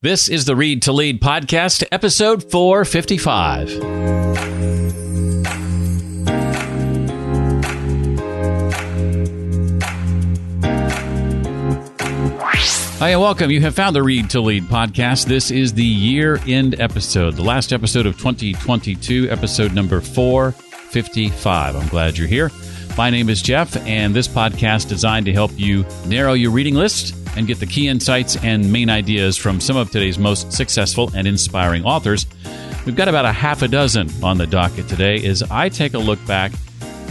This is the Read to Lead podcast, episode 455. Hi, and welcome. You have found the Read to Lead podcast. This is the year-end episode, the last episode of 2022, episode number 455. I'm glad you're here. My name is Jeff, and this podcast is designed to help you narrow your reading list and get the key insights and main ideas from some of today's most successful and inspiring authors. We've got about a half a dozen on the docket today as I take a look back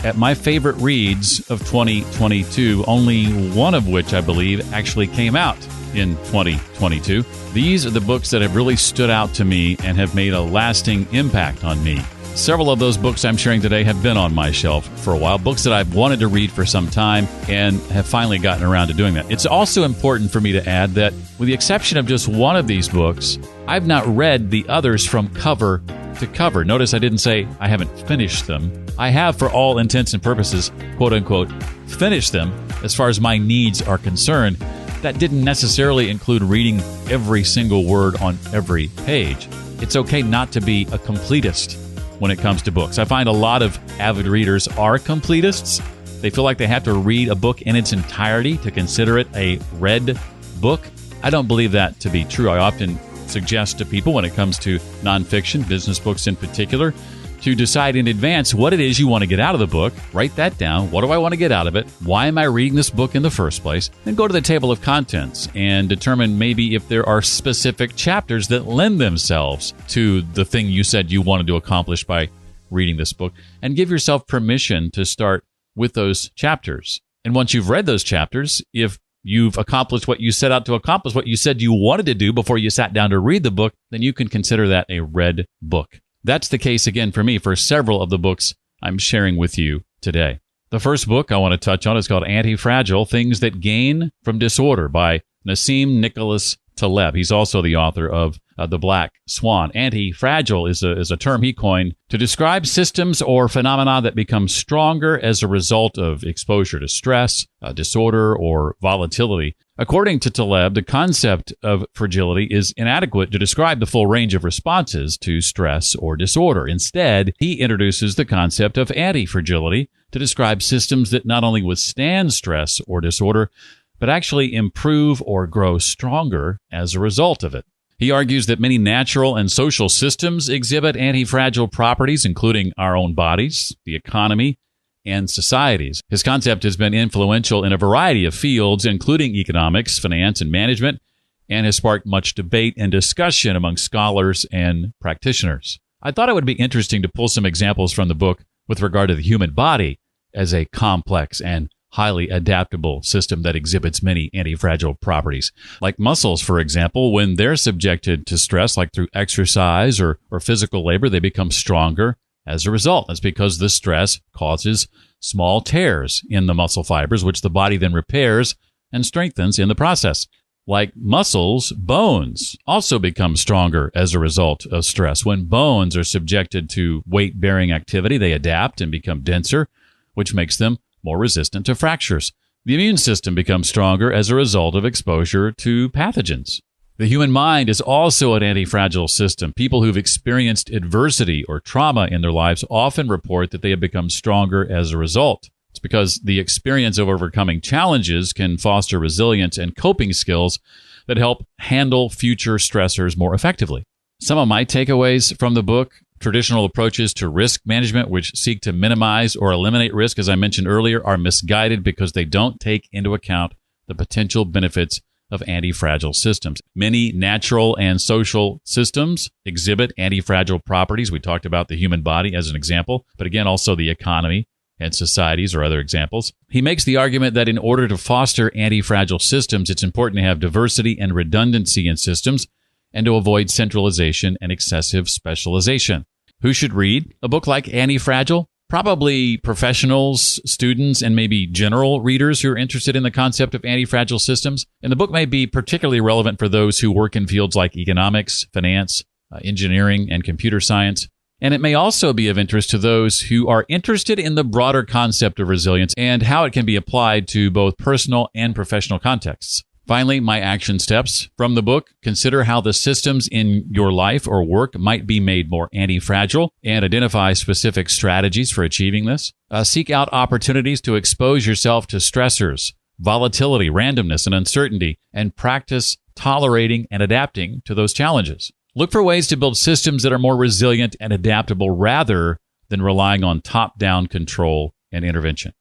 at my favorite reads of 2022, only one of which I believe actually came out in 2022. These are the books that have really stood out to me and have made a lasting impact on me. Several of those books I'm sharing today have been on my shelf for a while, books that I've wanted to read for some time and have finally gotten around to doing that. It's also important for me to add that with the exception of just one of these books, I've not read the others from cover to cover. Notice I didn't say I haven't finished them. I have, for all intents and purposes, quote unquote, finished them as far as my needs are concerned. That didn't necessarily include reading every single word on every page. It's okay not to be a completist when it comes to books. I find a lot of avid readers are completists. They feel like they have to read a book in its entirety to consider it a read book. I don't believe that to be true. I often suggest to people when it comes to nonfiction, business books in particular, to decide in advance what it is you want to get out of the book. Write that down. What do I want to get out of it? Why am I reading this book in the first place? Then go to the table of contents and determine maybe if there are specific chapters that lend themselves to the thing you said you wanted to accomplish by reading this book, and give yourself permission to start with those chapters. And once you've read those chapters, if you've accomplished what you set out to accomplish, what you said you wanted to do before you sat down to read the book, then you can consider that a read book. That's the case again for me for several of the books I'm sharing with you today. The first book I want to touch on is called Anti-Fragile: Things That Gain from Disorder by Nassim Nicholas Taleb. He's also the author of The Black Swan. Anti-fragile is a term he coined to describe systems or phenomena that become stronger as a result of exposure to stress, disorder, or volatility. According to Taleb, the concept of fragility is inadequate to describe the full range of responses to stress or disorder. Instead, he introduces the concept of anti-fragility to describe systems that not only withstand stress or disorder, but actually improve or grow stronger as a result of it. He argues that many natural and social systems exhibit anti-fragile properties, including our own bodies, the economy, and societies. His concept has been influential in a variety of fields, including economics, finance, and management, and has sparked much debate and discussion among scholars and practitioners. I thought it would be interesting to pull some examples from the book with regard to the human body as a complex and highly adaptable system that exhibits many anti-fragile properties. Like muscles, for example, when they're subjected to stress, like through exercise or physical labor, they become stronger as a result. That's because the stress causes small tears in the muscle fibers, which the body then repairs and strengthens in the process. Like muscles, bones also become stronger as a result of stress. When bones are subjected to weight-bearing activity, they adapt and become denser, which makes them more resistant to fractures. The immune system becomes stronger as a result of exposure to pathogens. The human mind is also an anti-fragile system. People who've experienced adversity or trauma in their lives often report that they have become stronger as a result. It's because the experience of overcoming challenges can foster resilience and coping skills that help handle future stressors more effectively. Some of my takeaways from the book: traditional approaches to risk management, which seek to minimize or eliminate risk, as I mentioned earlier, are misguided because they don't take into account the potential benefits of anti-fragile systems. Many natural and social systems exhibit anti-fragile properties. We talked about the human body as an example, but again, also the economy and societies are other examples. He makes the argument that in order to foster anti-fragile systems, it's important to have diversity and redundancy in systems and to avoid centralization and excessive specialization. Who should read a book like Anti-Fragile? Probably professionals, students, and maybe general readers who are interested in the concept of anti-fragile systems. And the book may be particularly relevant for those who work in fields like economics, finance, engineering, and computer science. And it may also be of interest to those who are interested in the broader concept of resilience and how it can be applied to both personal and professional contexts. Finally, my action steps from the book. Consider how the systems in your life or work might be made more anti-fragile and identify specific strategies for achieving this. Seek out opportunities to expose yourself to stressors, volatility, randomness, and uncertainty, and practice tolerating and adapting to those challenges. Look for ways to build systems that are more resilient and adaptable rather than relying on top-down control and intervention.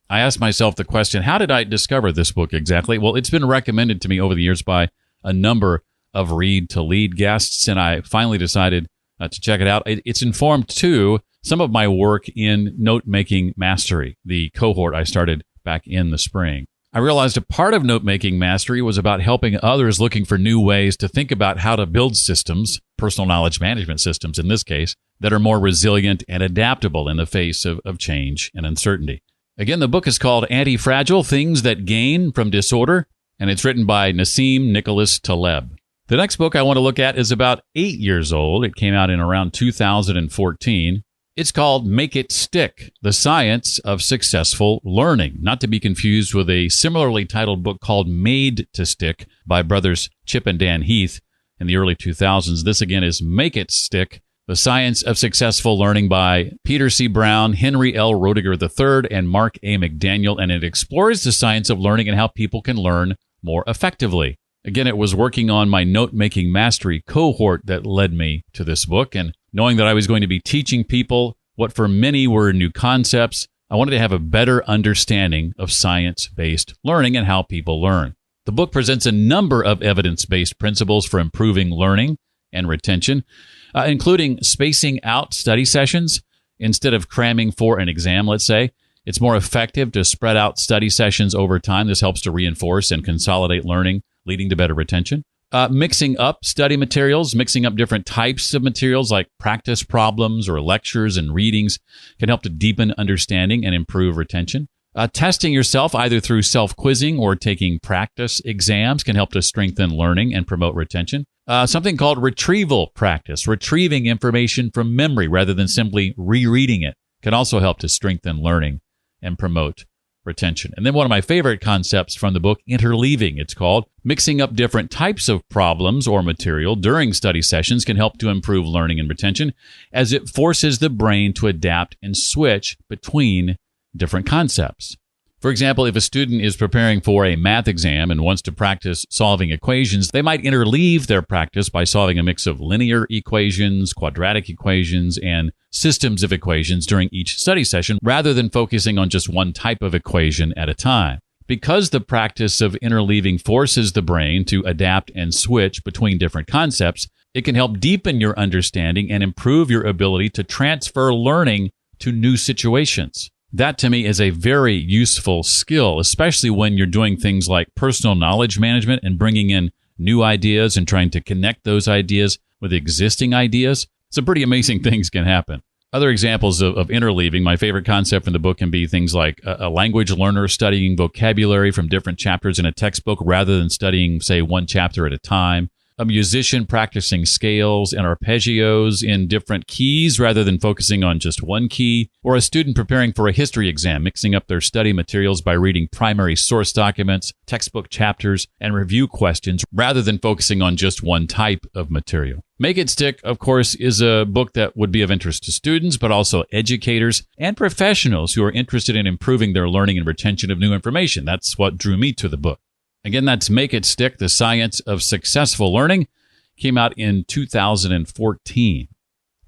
I asked myself the question, how did I discover this book exactly? Well, it's been recommended to me over the years by a number of Read to Lead guests, and I finally decided to check it out. It's informed, too, some of my work in Note-Making Mastery, the cohort I started back in the spring. I realized a part of Note-Making Mastery was about helping others looking for new ways to think about how to build systems, personal knowledge management systems in this case, that are more resilient and adaptable in the face of change and uncertainty. Again, the book is called Anti-Fragile, Things That Gain from Disorder, and it's written by Nassim Nicholas Taleb. The next book I want to look at is about 8 years old. It came out in around 2014. It's called Make It Stick, The Science of Successful Learning, not to be confused with a similarly titled book called Made to Stick by brothers Chip and Dan Heath in the early 2000s. This again is Make It Stick, The Science of Successful Learning by Peter C. Brown, Henry L. Roediger III, and Mark A. McDaniel, and it explores the science of learning and how people can learn more effectively. Again, it was working on my Note-Making Mastery cohort that led me to this book, and knowing that I was going to be teaching people what for many were new concepts, I wanted to have a better understanding of science-based learning and how people learn. The book presents a number of evidence-based principles for improving learning and retention, including spacing out study sessions instead of cramming for an exam, let's say. It's more effective to spread out study sessions over time. This helps to reinforce and consolidate learning, leading to better retention. Mixing up study materials, mixing up different types of materials like practice problems or lectures and readings can help to deepen understanding and improve retention. Testing yourself either through self-quizzing or taking practice exams can help to strengthen learning and promote retention. Something called retrieval practice, retrieving information from memory rather than simply rereading it, can also help to strengthen learning and promote retention. And then one of my favorite concepts from the book, interleaving, it's called. Mixing up different types of problems or material during study sessions can help to improve learning and retention as it forces the brain to adapt and switch between different concepts. For example, if a student is preparing for a math exam and wants to practice solving equations, they might interleave their practice by solving a mix of linear equations, quadratic equations, and systems of equations during each study session, rather than focusing on just one type of equation at a time. Because the practice of interleaving forces the brain to adapt and switch between different concepts, it can help deepen your understanding and improve your ability to transfer learning to new situations. That, to me, is a very useful skill, especially when you're doing things like personal knowledge management and bringing in new ideas and trying to connect those ideas with existing ideas. Some pretty amazing things can happen. Other examples of interleaving, my favorite concept from the book can be things like a language learner studying vocabulary from different chapters in a textbook rather than studying, say, one chapter at a time. A musician practicing scales and arpeggios in different keys rather than focusing on just one key, or a student preparing for a history exam, mixing up their study materials by reading primary source documents, textbook chapters, and review questions rather than focusing on just one type of material. Make It Stick, of course, is a book that would be of interest to students, but also educators and professionals who are interested in improving their learning and retention of new information. That's what drew me to the book. Again, that's Make It Stick, The Science of Successful Learning. Came out in 2014.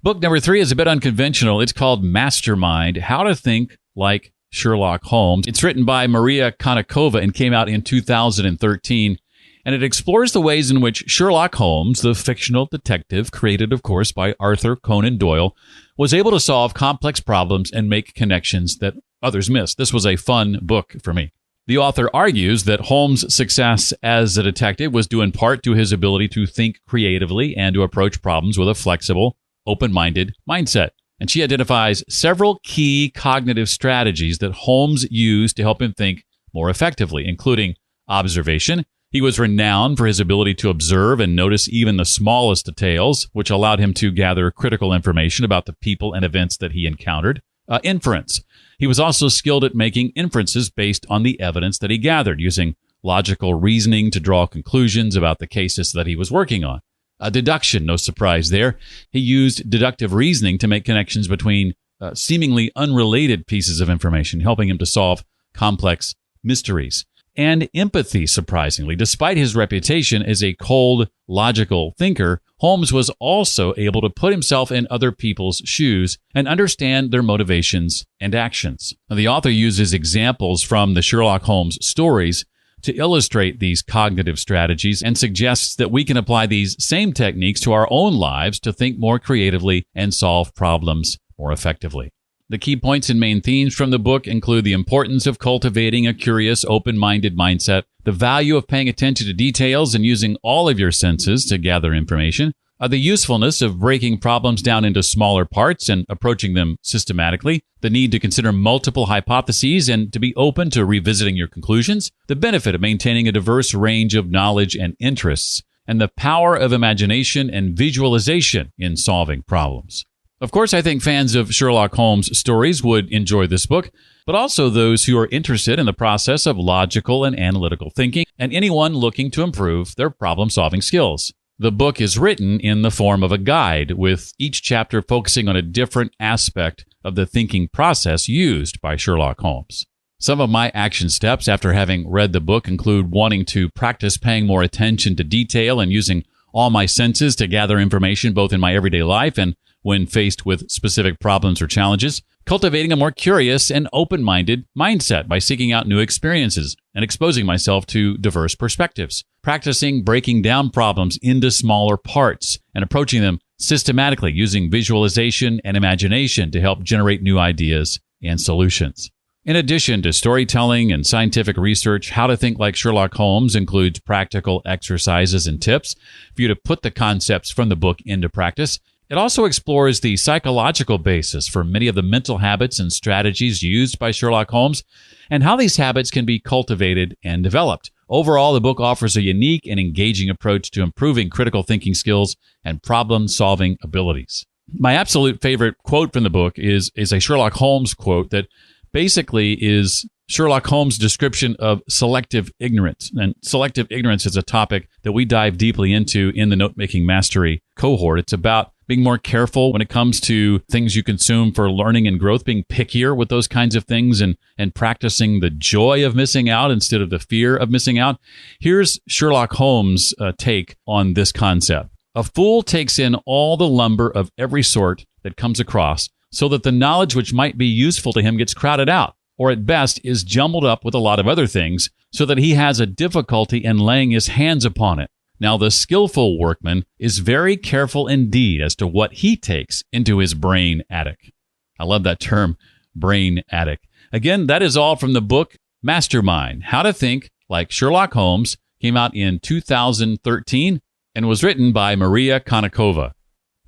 Book number 3 is a bit unconventional. It's called Mastermind, How to Think Like Sherlock Holmes. It's written by Maria Konnikova and came out in 2013. And it explores the ways in which Sherlock Holmes, the fictional detective created, of course, by Arthur Conan Doyle, was able to solve complex problems and make connections that others missed. This was a fun book for me. The author argues that Holmes' success as a detective was due in part to his ability to think creatively and to approach problems with a flexible, open-minded mindset. And she identifies several key cognitive strategies that Holmes used to help him think more effectively, including observation. He was renowned for his ability to observe and notice even the smallest details, which allowed him to gather critical information about the people and events that he encountered. Inference. He was also skilled at making inferences based on the evidence that he gathered, using logical reasoning to draw conclusions about the cases that he was working on. Deduction, no surprise there. He used deductive reasoning to make connections between seemingly unrelated pieces of information, helping him to solve complex mysteries. And empathy, surprisingly. Despite his reputation as a cold, logical thinker, Holmes was also able to put himself in other people's shoes and understand their motivations and actions. Now, the author uses examples from the Sherlock Holmes stories to illustrate these cognitive strategies and suggests that we can apply these same techniques to our own lives to think more creatively and solve problems more effectively. The key points and main themes from the book include the importance of cultivating a curious, open-minded mindset, the value of paying attention to details and using all of your senses to gather information, the usefulness of breaking problems down into smaller parts and approaching them systematically, the need to consider multiple hypotheses and to be open to revisiting your conclusions, the benefit of maintaining a diverse range of knowledge and interests, and the power of imagination and visualization in solving problems. Of course, I think fans of Sherlock Holmes stories would enjoy this book, but also those who are interested in the process of logical and analytical thinking and anyone looking to improve their problem-solving skills. The book is written in the form of a guide, with each chapter focusing on a different aspect of the thinking process used by Sherlock Holmes. Some of my action steps after having read the book include wanting to practice paying more attention to detail and using all my senses to gather information both in my everyday life and when faced with specific problems or challenges, cultivating a more curious and open-minded mindset by seeking out new experiences and exposing myself to diverse perspectives, practicing breaking down problems into smaller parts and approaching them systematically using visualization and imagination to help generate new ideas and solutions. In addition to storytelling and scientific research, How to Think Like Sherlock Holmes includes practical exercises and tips for you to put the concepts from the book into practice. It also explores the psychological basis for many of the mental habits and strategies used by Sherlock Holmes and how these habits can be cultivated and developed. Overall, the book offers a unique and engaging approach to improving critical thinking skills and problem-solving abilities. My absolute favorite quote from the book is a Sherlock Holmes quote that basically is Sherlock Holmes' description of selective ignorance. And selective ignorance is a topic that we dive deeply into in the Note-Making Mastery cohort. It's about being more careful when it comes to things you consume for learning and growth, being pickier with those kinds of things and practicing the joy of missing out instead of the fear of missing out. Here's Sherlock Holmes' take on this concept. A fool takes in all the lumber of every sort that comes across so that the knowledge which might be useful to him gets crowded out, or at best is jumbled up with a lot of other things so that he has a difficulty in laying his hands upon it. Now, the skillful workman is very careful indeed as to what he takes into his brain attic. I love that term, brain attic. Again, that is all from the book Mastermind, How to Think Like Sherlock Holmes, came out in 2013 and was written by Maria Konnikova.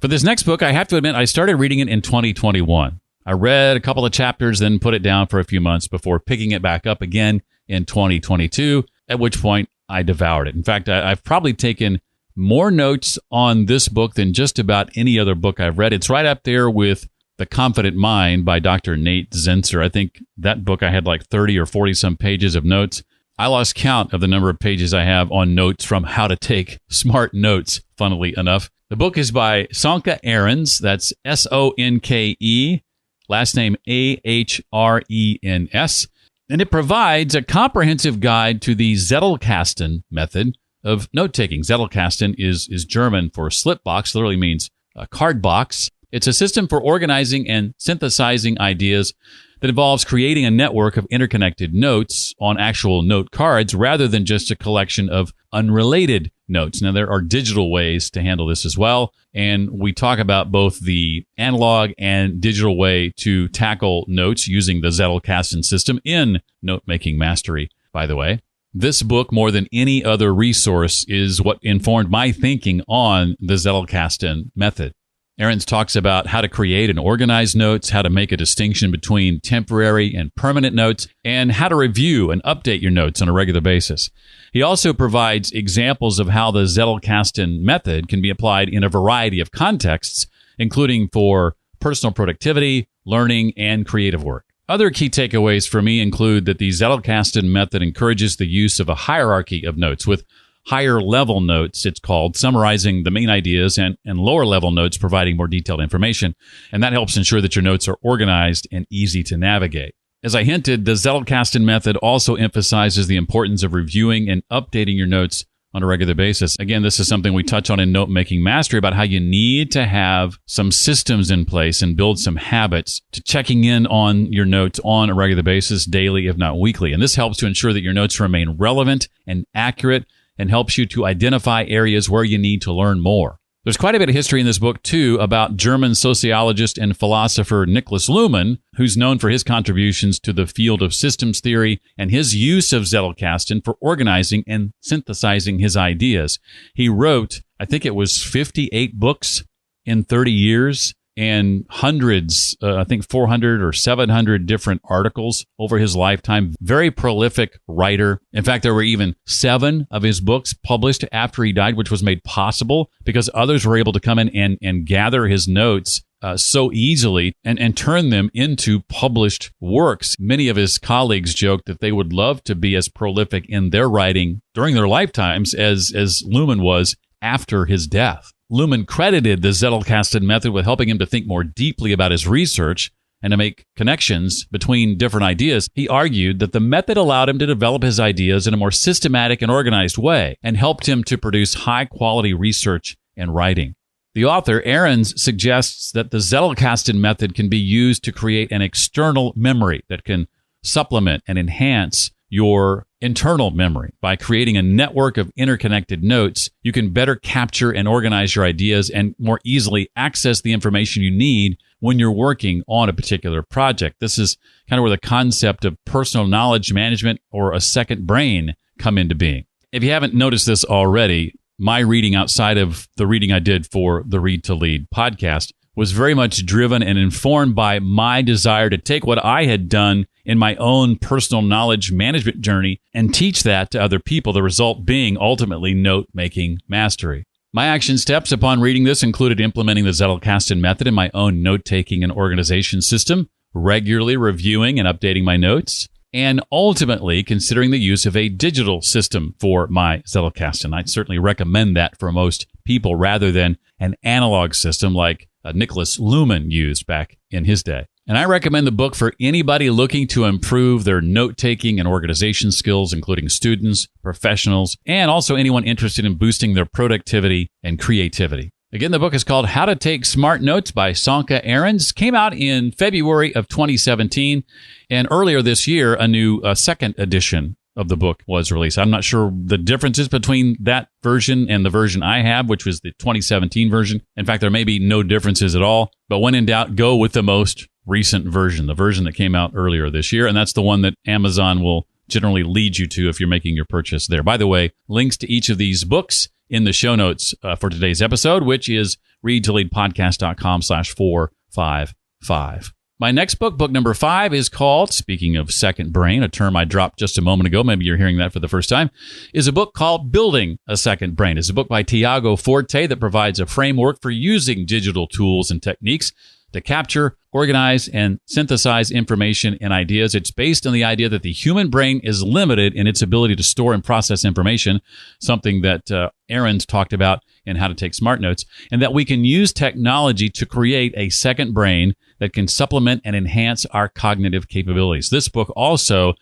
For this next book, I have to admit, I started reading it in 2021. I read a couple of chapters, then put it down for a few months before picking it back up again in 2022, at which point I devoured it. In fact, I've probably taken more notes on this book than just about any other book I've read. It's right up there with The Confident Mind by Dr. Nate Zinsser. I think that book I had like 30 or 40 some pages of notes. I lost count of the number of pages I have on notes from How to Take Smart Notes, funnily enough. The book is by Sonke Ahrens. That's Sonke, last name Ahrens. And it provides a comprehensive guide to the Zettelkasten method of note-taking. Zettelkasten is German for slip box, literally means a card box. It's a system for organizing and synthesizing ideas that involves creating a network of interconnected notes on actual note cards rather than just a collection of unrelated notes. Now, there are digital ways to handle this as well, and we talk about both the analog and digital way to tackle notes using the Zettelkasten system in Note-Making Mastery, by the way. This book, more than any other resource, is what informed my thinking on the Zettelkasten method. Ahrens talks about how to create and organize notes, how to make a distinction between temporary and permanent notes, and how to review and update your notes on a regular basis. He also provides examples of how the Zettelkasten method can be applied in a variety of contexts, including for personal productivity, learning, and creative work. Other key takeaways for me include that the Zettelkasten method encourages the use of a hierarchy of notes, with higher level notes, it's called, summarizing the main ideas, and lower level notes providing more detailed information. And that helps ensure that your notes are organized and easy to navigate. As I hinted, the Zettelkasten method also emphasizes the importance of reviewing and updating your notes on a regular basis. Again, this is something we touch on in Note Making Mastery about how you need to have some systems in place and build some habits to checking in on your notes on a regular basis, daily, if not weekly. And this helps to ensure that your notes remain relevant and accurate and helps you to identify areas where you need to learn more. There's quite a bit of history in this book, too, about German sociologist and philosopher Niklas Luhmann, who's known for his contributions to the field of systems theory and his use of Zettelkasten for organizing and synthesizing his ideas. He wrote, I think it was 58 books in 30 years and hundreds, I think 400 or 700 different articles over his lifetime. Very prolific writer. In fact, there were even 7 of his books published after he died, which was made possible because others were able to come in and gather his notes so easily and turn them into published works. Many of his colleagues joked that they would love to be as prolific in their writing during their lifetimes as Luhmann was after his death. Luhmann credited the Zettelkasten method with helping him to think more deeply about his research and to make connections between different ideas. He argued that the method allowed him to develop his ideas in a more systematic and organized way and helped him to produce high-quality research and writing. The author, Ahrens, suggests that the Zettelkasten method can be used to create an external memory that can supplement and enhance your internal memory. By creating a network of interconnected notes, you can better capture and organize your ideas and more easily access the information you need when you're working on a particular project. This is kind of where the concept of personal knowledge management or a second brain come into being. If you haven't noticed this already, my reading outside of the reading I did for the Read to Lead podcast was very much driven and informed by my desire to take what I had done in my own personal knowledge management journey and teach that to other people, the result being ultimately note-making mastery. My action steps upon reading this included implementing the Zettelkasten method in my own note-taking and organization system, regularly reviewing and updating my notes, and ultimately considering the use of a digital system for my Zettelkasten. I'd certainly recommend that for most people rather than an analog system like Niklas Luhmann used back in his day. And I recommend the book for anybody looking to improve their note-taking and organization skills, including students, professionals, and also anyone interested in boosting their productivity and creativity. Again, the book is called How to Take Smart Notes by Sönke Ahrens. Came out in February of 2017, and earlier this year, a new second edition of the book was released. I'm not sure the differences between that version and the version I have, which was the 2017 version. In fact, there may be no differences at all, but when in doubt, go with the most recent version, the version that came out earlier this year, and that's the one that Amazon will generally lead you to if you're making your purchase there. By the way, links to each of these books in the show notes for today's episode, which is readtoleadpodcast.com/455. My next book, book number 5, is called, speaking of second brain, a term I dropped just a moment ago, maybe you're hearing that for the first time, is a book called Building a Second Brain. It's a book by Tiago Forte that provides a framework for using digital tools and techniques to capture, organize, and synthesize information and ideas. It's based on the idea that the human brain is limited in its ability to store and process information, something that Ahrens talked about in How to Take Smart Notes, and that we can use technology to create a second brain that can supplement and enhance our cognitive capabilities. This book also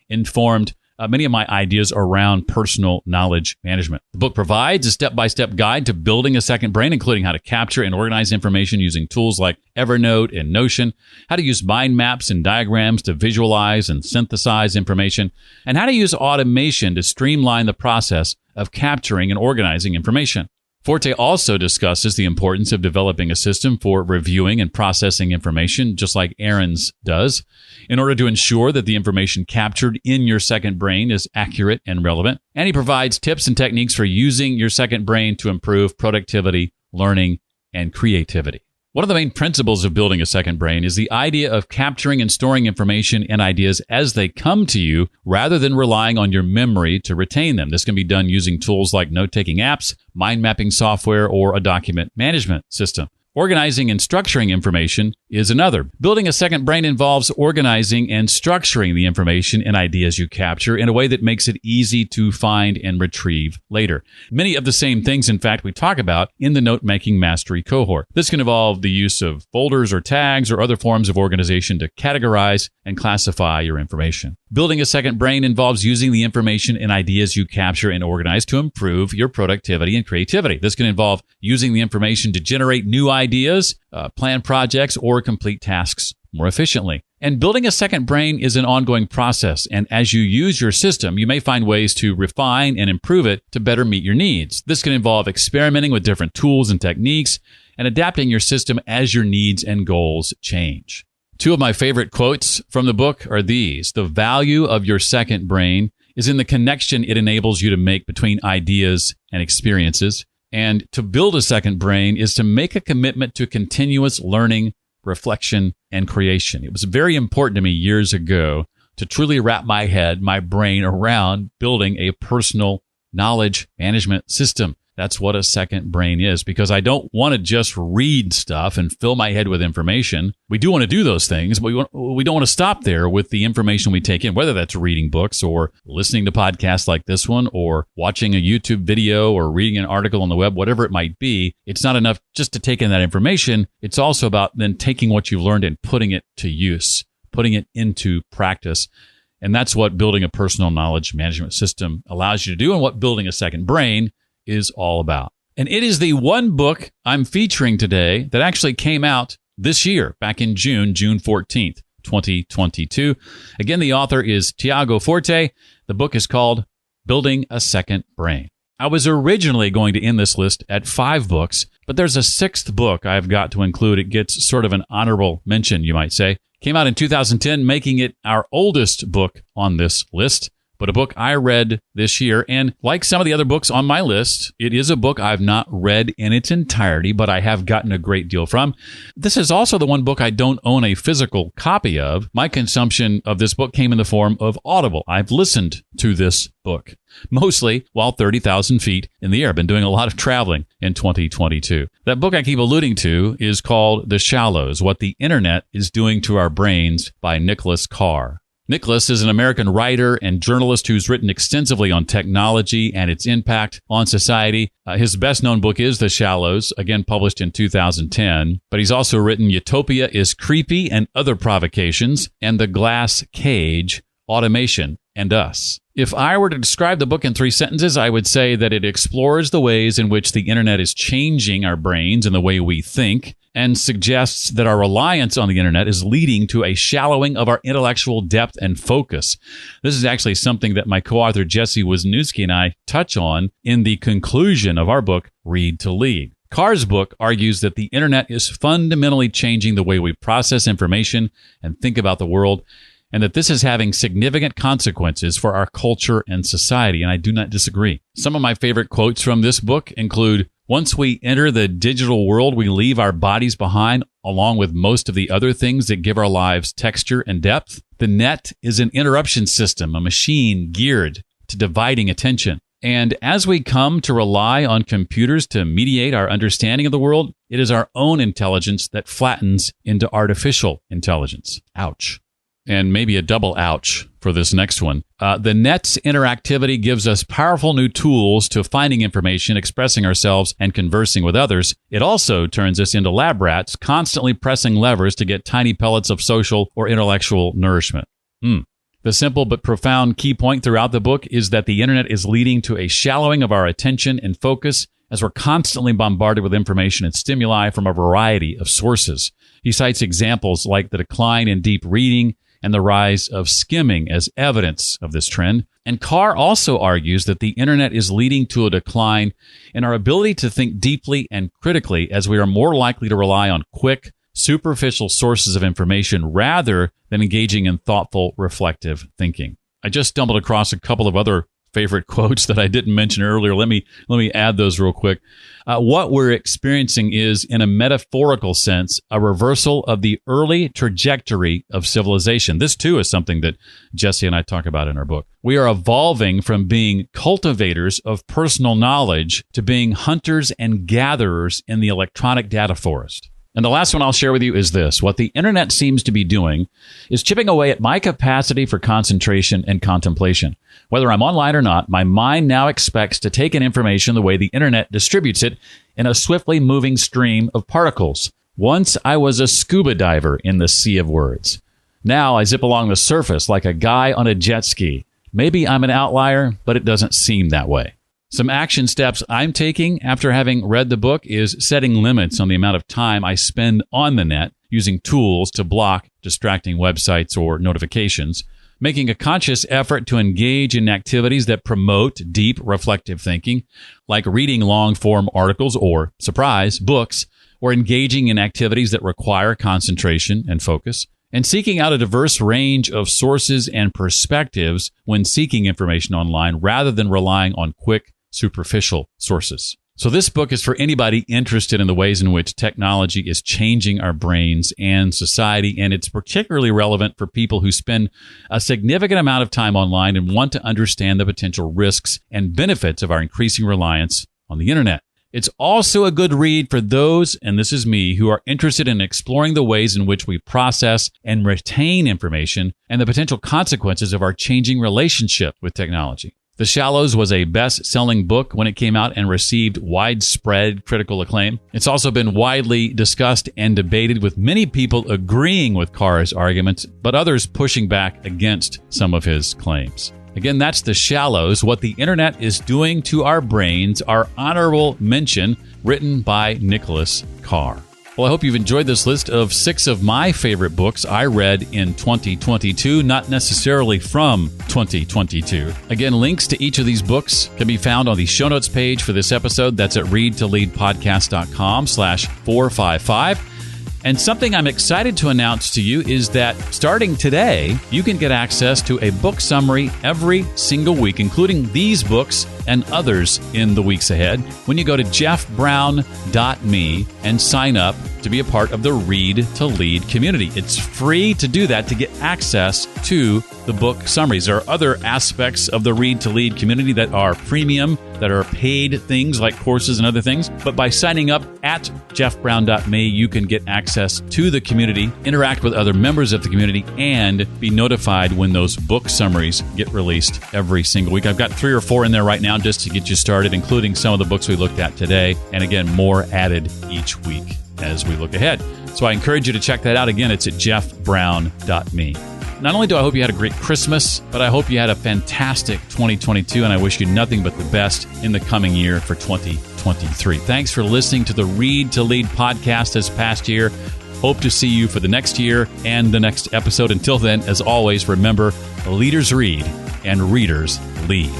informed many of my ideas around personal knowledge management. The book provides a step-by-step guide to building a second brain, including how to capture and organize information using tools like Evernote and Notion, how to use mind maps and diagrams to visualize and synthesize information, and how to use automation to streamline the process of capturing and organizing information. Forte also discusses the importance of developing a system for reviewing and processing information, just like Ahrens does, in order to ensure that the information captured in your second brain is accurate and relevant. And he provides tips and techniques for using your second brain to improve productivity, learning, and creativity. One of the main principles of building a second brain is the idea of capturing and storing information and ideas as they come to you rather than relying on your memory to retain them. This can be done using tools like note-taking apps, mind mapping software, or a document management system. Organizing and structuring information is another. Building a second brain involves organizing and structuring the information and ideas you capture in a way that makes it easy to find and retrieve later. Many of the same things, in fact, we talk about in the Note-Making Mastery cohort. This can involve the use of folders or tags or other forms of organization to categorize and classify your information. Building a second brain involves using the information and ideas you capture and organize to improve your productivity and creativity. This can involve using the information to generate new ideas, plan projects, or complete tasks more efficiently. And building a second brain is an ongoing process. And as you use your system, you may find ways to refine and improve it to better meet your needs. This can involve experimenting with different tools and techniques and adapting your system as your needs and goals change. Two of my favorite quotes from the book are these. The value of your second brain is in the connection it enables you to make between ideas and experiences. And to build a second brain is to make a commitment to continuous learning, reflection, and creation. It was very important to me years ago to truly wrap my brain around building a personal knowledge management system. That's what a second brain is, because I don't want to just read stuff and fill my head with information. We do want to do those things, but we don't want to stop there with the information we take in, whether that's reading books or listening to podcasts like this one or watching a YouTube video or reading an article on the web, whatever it might be. It's not enough just to take in that information. It's also about then taking what you've learned and putting it to use, putting it into practice. And that's what building a personal knowledge management system allows you to do, and what building a second brain is all about. And it is the one book I'm featuring today that actually came out this year, back in June 14th, 2022. Again, the author is Tiago Forte. The book is called Building a Second Brain. I was originally going to end this list at 5 books, but there's a 6th book I've got to include. It gets sort of an honorable mention, you might say. Came out in 2010, making it our oldest book on this list. But a book I read this year, and like some of the other books on my list, it is a book I've not read in its entirety, but I have gotten a great deal from. This is also the one book I don't own a physical copy of. My consumption of this book came in the form of Audible. I've listened to this book, mostly while 30,000 feet in the air. I've been doing a lot of traveling in 2022. That book I keep alluding to is called The Shallows, What the Internet is Doing to Our Brains by Nicholas Carr. Nicholas is an American writer and journalist who's written extensively on technology and its impact on society. His best-known book is The Shallows, again published in 2010. But he's also written Utopia is Creepy and Other Provocations, and The Glass Cage, Automation and Us. If I were to describe the book in 3 sentences, I would say that it explores the ways in which the internet is changing our brains and the way we think, and suggests that our reliance on the internet is leading to a shallowing of our intellectual depth and focus. This is actually something that my co-author Jesse Wisniewski and I touch on in the conclusion of our book, Read to Lead. Carr's book argues that the internet is fundamentally changing the way we process information and think about the world, and that this is having significant consequences for our culture and society, and I do not disagree. Some of my favorite quotes from this book include, "Once we enter the digital world, we leave our bodies behind, along with most of the other things that give our lives texture and depth. The net is an interruption system, a machine geared to dividing attention. And as we come to rely on computers to mediate our understanding of the world, it is our own intelligence that flattens into artificial intelligence." Ouch. And maybe a double ouch for this next one. The net's interactivity gives us powerful new tools to finding information, expressing ourselves, and conversing with others. It also turns us into lab rats, constantly pressing levers to get tiny pellets of social or intellectual nourishment. The simple but profound key point throughout the book is that the internet is leading to a shallowing of our attention and focus as we're constantly bombarded with information and stimuli from a variety of sources. He cites examples like the decline in deep reading and the rise of skimming as evidence of this trend. And Carr also argues that the internet is leading to a decline in our ability to think deeply and critically, as we are more likely to rely on quick, superficial sources of information rather than engaging in thoughtful, reflective thinking. I just stumbled across a couple of other favorite quotes that I didn't mention earlier. Let me add those real quick. What we're experiencing is, in a metaphorical sense, a reversal of the early trajectory of civilization. This, too, is something that Jesse and I talk about in our book. We are evolving from being cultivators of personal knowledge to being hunters and gatherers in the electronic data forest. And the last one I'll share with you is this. What the internet seems to be doing is chipping away at my capacity for concentration and contemplation. Whether I'm online or not, my mind now expects to take in information the way the internet distributes it, in a swiftly moving stream of particles. Once I was a scuba diver in the sea of words. Now I zip along the surface like a guy on a jet ski. Maybe I'm an outlier, but it doesn't seem that way. Some action steps I'm taking after having read the book is setting limits on the amount of time I spend on the net, using tools to block distracting websites or notifications, making a conscious effort to engage in activities that promote deep reflective thinking, like reading long-form articles or, surprise, books, or engaging in activities that require concentration and focus, and seeking out a diverse range of sources and perspectives when seeking information online rather than relying on quick, superficial sources. So this book is for anybody interested in the ways in which technology is changing our brains and society, and it's particularly relevant for people who spend a significant amount of time online and want to understand the potential risks and benefits of our increasing reliance on the internet. It's also a good read for those, and this is me, who are interested in exploring the ways in which we process and retain information and the potential consequences of our changing relationship with technology. The Shallows was a best-selling book when it came out and received widespread critical acclaim. It's also been widely discussed and debated, with many people agreeing with Carr's arguments, but others pushing back against some of his claims. Again, that's The Shallows, What the Internet is Doing to Our Brains, our honorable mention, written by Nicholas Carr. Well, I hope you've enjoyed this list of 6 of my favorite books I read in 2022, not necessarily from 2022. Again, links to each of these books can be found on the show notes page for this episode. That's at readtoleadpodcast.com/455. And something I'm excited to announce to you is that starting today, you can get access to a book summary every single week, including these books and others in the weeks ahead, when you go to jeffbrown.me and sign up to be a part of the Read to Lead community. It's free to do that, to get access to the book summaries. There are other aspects of the Read to Lead community that are premium, that are paid things like courses and other things. But by signing up at jeffbrown.me, you can get access to the community, interact with other members of the community, and be notified when those book summaries get released every single week. I've got 3 or 4 in there right now just to get you started, including some of the books we looked at today. And again, more added each week as we look ahead. So I encourage you to check that out. Again, it's at jeffbrown.me. Not only do I hope you had a great Christmas, but I hope you had a fantastic 2022, and I wish you nothing but the best in the coming year for 2023. Thanks for listening to the Read to Lead podcast this past year. Hope to see you for the next year and the next episode. Until then, as always, remember, leaders read and readers lead.